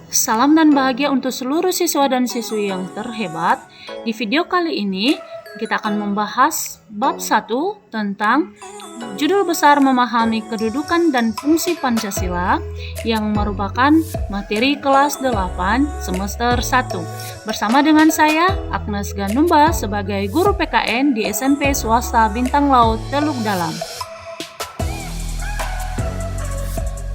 Salam dan bahagia untuk seluruh siswa dan siswi yang terhebat. Di video kali ini, kita akan membahas bab 1 tentang judul besar memahami kedudukan dan fungsi Pancasila yang merupakan materi kelas 8 semester 1. Bersama dengan saya, Agnes Ganumba, sebagai guru PKN di SMP Swasta Bintang Laut Teluk Dalam.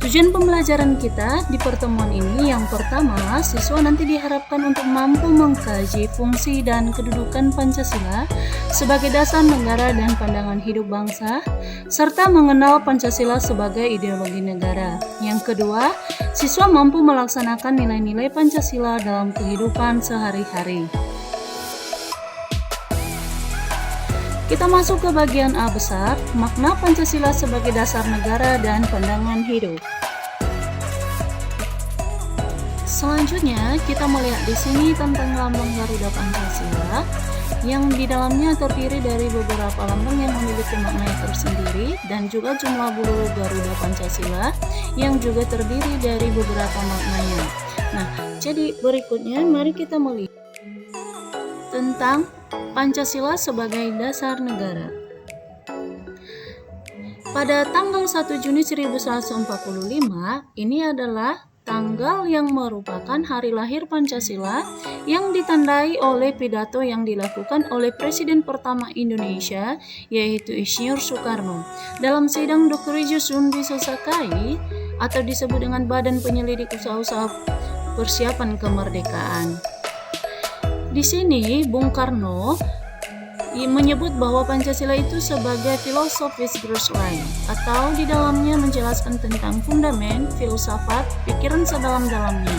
Tujuan pembelajaran kita di pertemuan ini yang pertama, siswa nanti diharapkan untuk mampu mengkaji fungsi dan kedudukan Pancasila sebagai dasar negara dan pandangan hidup bangsa, serta mengenal Pancasila sebagai ideologi negara. Yang kedua, siswa mampu melaksanakan nilai-nilai Pancasila dalam kehidupan sehari-hari. Kita masuk ke bagian A besar, makna Pancasila sebagai dasar negara dan pandangan hidup. Selanjutnya, kita melihat di sini tentang lambang Garuda Pancasila yang di dalamnya terdiri dari beberapa lambang yang memiliki makna tersendiri dan juga jumlah bulu Garuda Pancasila yang juga terdiri dari beberapa maknanya. Nah, jadi berikutnya mari kita melihat tentang Pancasila sebagai dasar negara. Pada tanggal 1 Juni 1945, ini adalah tanggal yang merupakan hari lahir Pancasila yang ditandai oleh pidato yang dilakukan oleh Presiden pertama Indonesia, yaitu Insinyur Soekarno, dalam sidang Dokurius Undi Sasakai atau disebut dengan Badan Penyelidik Usaha-usaha Persiapan Kemerdekaan. Di sini Bung Karno menyebut bahwa Pancasila itu sebagai filosofis groundline atau di dalamnya menjelaskan tentang fundamen, filsafat, pikiran sedalam-dalamnya,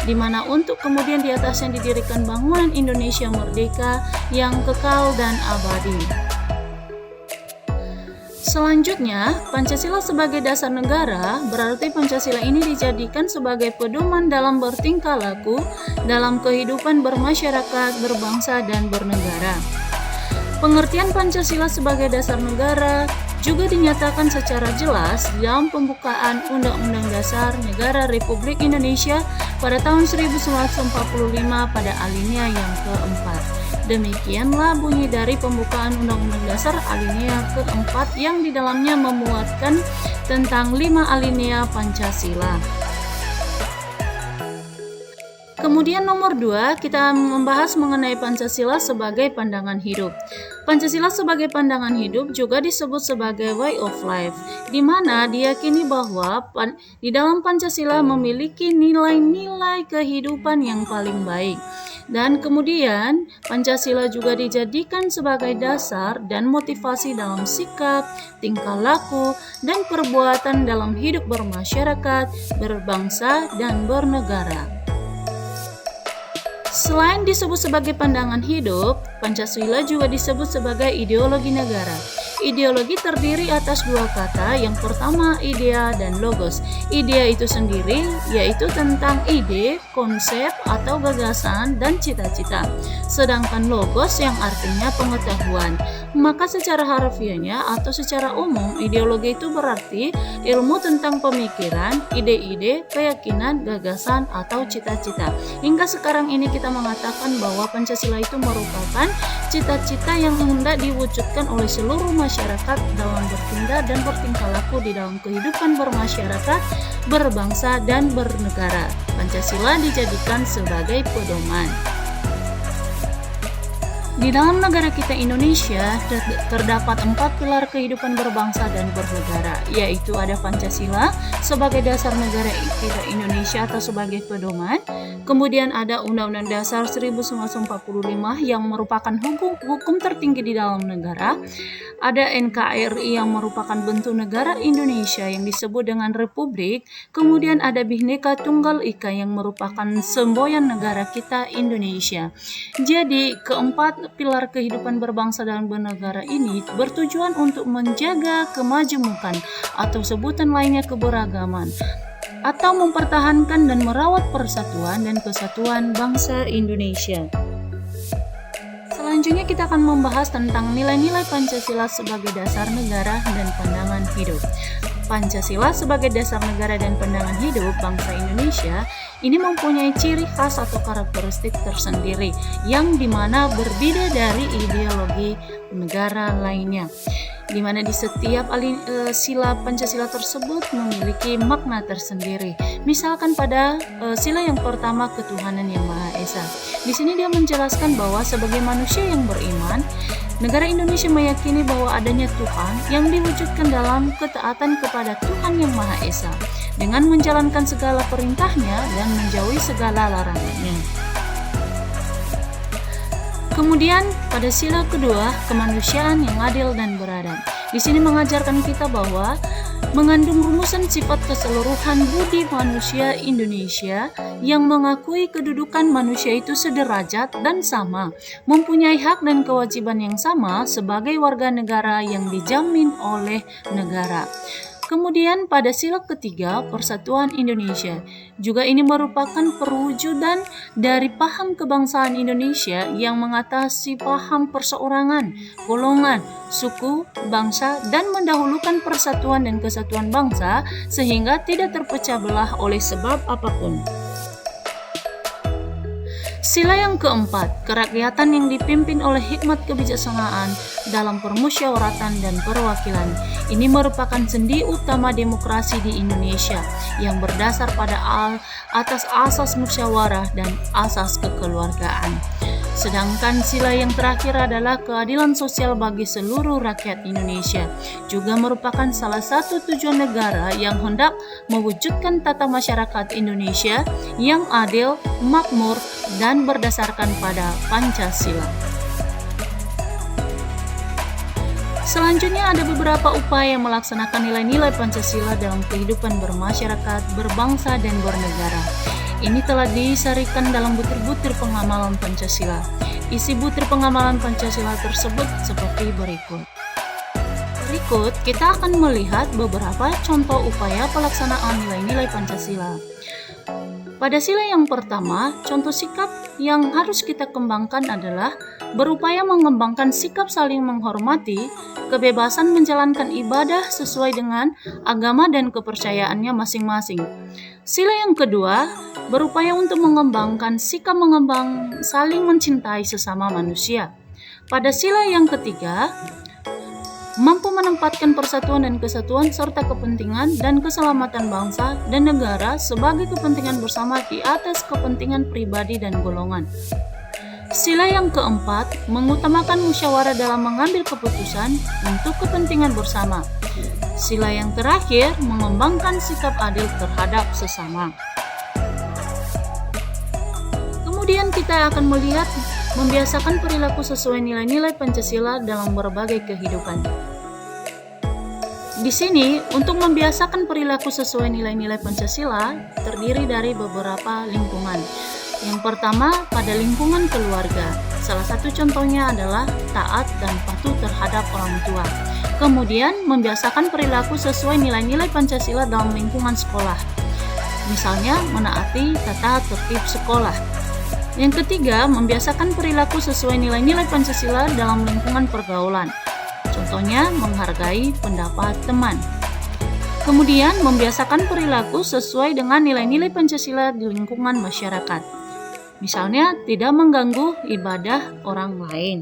di mana untuk kemudian di atasnya didirikan bangunan Indonesia merdeka yang kekal dan abadi. Selanjutnya, Pancasila sebagai dasar negara berarti Pancasila ini dijadikan sebagai pedoman dalam bertingkah laku dalam kehidupan bermasyarakat, berbangsa, dan bernegara. Pengertian Pancasila sebagai dasar negara juga dinyatakan secara jelas dalam pembukaan Undang-Undang Dasar Negara Republik Indonesia pada tahun 1945 pada alinea yang keempat. Demikianlah bunyi dari pembukaan Undang-Undang Dasar alinea keempat yang di dalamnya memuatkan tentang 5 alinea Pancasila. Kemudian nomor 2, kita membahas mengenai Pancasila sebagai pandangan hidup. Pancasila sebagai pandangan hidup juga disebut sebagai way of life, di mana diyakini bahwa di dalam Pancasila memiliki nilai-nilai kehidupan yang paling baik. Dan kemudian Pancasila juga dijadikan sebagai dasar dan motivasi dalam sikap, tingkah laku, dan perbuatan dalam hidup bermasyarakat, berbangsa, dan bernegara. Selain disebut sebagai pandangan hidup, Pancasila juga disebut sebagai ideologi negara. Ideologi terdiri atas 2 kata, yang pertama idea dan logos. Idea itu sendiri yaitu tentang ide, konsep atau gagasan dan cita-cita. Sedangkan logos yang artinya pengetahuan. Maka secara harfiahnya atau secara umum, ideologi itu berarti ilmu tentang pemikiran, ide-ide, keyakinan, gagasan, atau cita-cita. Hingga sekarang ini kita mengatakan bahwa Pancasila itu merupakan cita-cita yang hendak diwujudkan oleh seluruh masyarakat dalam bertindak dan bertingkah laku di dalam kehidupan bermasyarakat, berbangsa, dan bernegara. Pancasila dijadikan sebagai pedoman. Di dalam negara kita Indonesia terdapat 4 pilar kehidupan berbangsa dan bernegara, yaitu ada Pancasila sebagai dasar negara kita Indonesia atau sebagai pedoman. Kemudian ada Undang-Undang Dasar 1945 yang merupakan hukum tertinggi di dalam negara. Ada NKRI yang merupakan bentuk negara Indonesia yang disebut dengan Republik. Kemudian ada Bhinneka Tunggal Ika yang merupakan semboyan negara kita Indonesia. Jadi keempat pilar kehidupan berbangsa dan bernegara ini bertujuan untuk menjaga kemajemukan atau sebutan lainnya keberagaman atau mempertahankan dan merawat persatuan dan kesatuan bangsa Indonesia. Selanjutnya kita akan membahas tentang nilai-nilai Pancasila sebagai dasar negara dan pandangan hidup. Pancasila sebagai dasar negara dan pandangan hidup bangsa Indonesia ini mempunyai ciri khas atau karakteristik tersendiri yang dimana berbeda dari ideologi negara lainnya, di mana di setiap sila Pancasila tersebut memiliki makna tersendiri. Misalkan pada sila yang pertama, ketuhanan yang Maha Esa. Di sini dia menjelaskan bahwa sebagai manusia yang beriman, negara Indonesia meyakini bahwa adanya Tuhan yang diwujudkan dalam ketaatan kepada Tuhan yang Maha Esa dengan menjalankan segala perintahnya dan menjauhi segala larangannya. Kemudian pada sila kedua, kemanusiaan yang adil dan beradab. Di sini mengajarkan kita bahwa mengandung rumusan sifat keseluruhan budi manusia Indonesia yang mengakui kedudukan manusia itu sederajat dan sama, mempunyai hak dan kewajiban yang sama sebagai warga negara yang dijamin oleh negara. Kemudian pada sila ketiga, persatuan Indonesia. Juga ini merupakan perwujudan dari paham kebangsaan Indonesia yang mengatasi paham perseorangan, golongan, suku, bangsa, dan mendahulukan persatuan dan kesatuan bangsa sehingga tidak terpecah belah oleh sebab apapun. Sila yang keempat, kerakyatan yang dipimpin oleh hikmat kebijaksanaan dalam permusyawaratan dan perwakilan. Ini merupakan sendi utama demokrasi di Indonesia yang berdasar pada atas asas musyawarah dan asas kekeluargaan. Sedangkan sila yang terakhir adalah keadilan sosial bagi seluruh rakyat Indonesia. Juga merupakan salah satu tujuan negara yang hendak mewujudkan tata masyarakat Indonesia yang adil, makmur, dan berdasarkan pada Pancasila. Selanjutnya ada beberapa upaya melaksanakan nilai-nilai Pancasila dalam kehidupan bermasyarakat, berbangsa, dan bernegara. Ini telah disarikan dalam butir-butir pengamalan Pancasila. Isi butir pengamalan Pancasila tersebut seperti berikut. Berikut kita akan melihat beberapa contoh upaya pelaksanaan nilai-nilai Pancasila. Pada sila yang pertama, contoh sikap yang harus kita kembangkan adalah berupaya mengembangkan sikap saling menghormati, kebebasan menjalankan ibadah sesuai dengan agama dan kepercayaannya masing-masing. Sila yang kedua, berupaya untuk mengembangkan sikap saling mencintai sesama manusia. Pada sila yang ketiga, mampu menempatkan persatuan dan kesatuan serta kepentingan dan keselamatan bangsa dan negara sebagai kepentingan bersama di atas kepentingan pribadi dan golongan. Sila yang keempat, mengutamakan musyawarah dalam mengambil keputusan untuk kepentingan bersama. Sila yang terakhir, mengembangkan sikap adil terhadap sesama. Kemudian kita akan melihat membiasakan perilaku sesuai nilai-nilai Pancasila dalam berbagai kehidupan. Di sini, untuk membiasakan perilaku sesuai nilai-nilai Pancasila terdiri dari beberapa lingkungan. Yang pertama, pada lingkungan keluarga. Salah satu contohnya adalah taat dan patuh terhadap orang tua. Kemudian, membiasakan perilaku sesuai nilai-nilai Pancasila dalam lingkungan sekolah. Misalnya, menaati tata tertib sekolah. Yang ketiga, membiasakan perilaku sesuai nilai-nilai Pancasila dalam lingkungan pergaulan. Contohnya, menghargai pendapat teman. Kemudian, membiasakan perilaku sesuai dengan nilai-nilai Pancasila di lingkungan masyarakat. Misalnya, tidak mengganggu ibadah orang lain.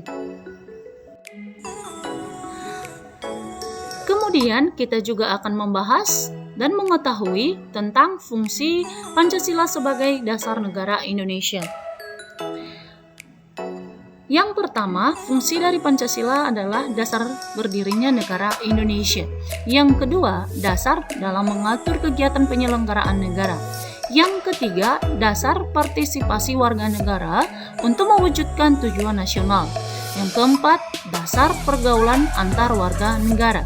Kemudian, kita juga akan membahas dan mengetahui tentang fungsi Pancasila sebagai dasar negara Indonesia. Yang pertama, fungsi dari Pancasila adalah dasar berdirinya negara Indonesia. Yang kedua, dasar dalam mengatur kegiatan penyelenggaraan negara. Yang ketiga, dasar partisipasi warga negara untuk mewujudkan tujuan nasional. Yang keempat, dasar pergaulan antar warga negara.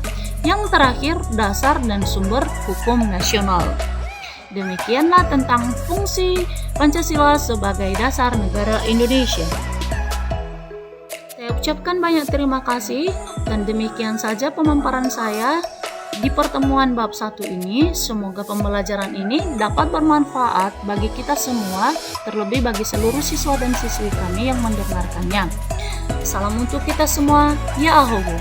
Yang terakhir, dasar dan sumber hukum nasional. Demikianlah tentang fungsi Pancasila sebagai dasar negara Indonesia. Saya ucapkan banyak terima kasih dan demikian saja pemaparan saya di pertemuan bab 1 ini. Semoga pembelajaran ini dapat bermanfaat bagi kita semua, terlebih bagi seluruh siswa dan siswi kami yang mendengarkannya. Salam untuk kita semua, ya ahogo.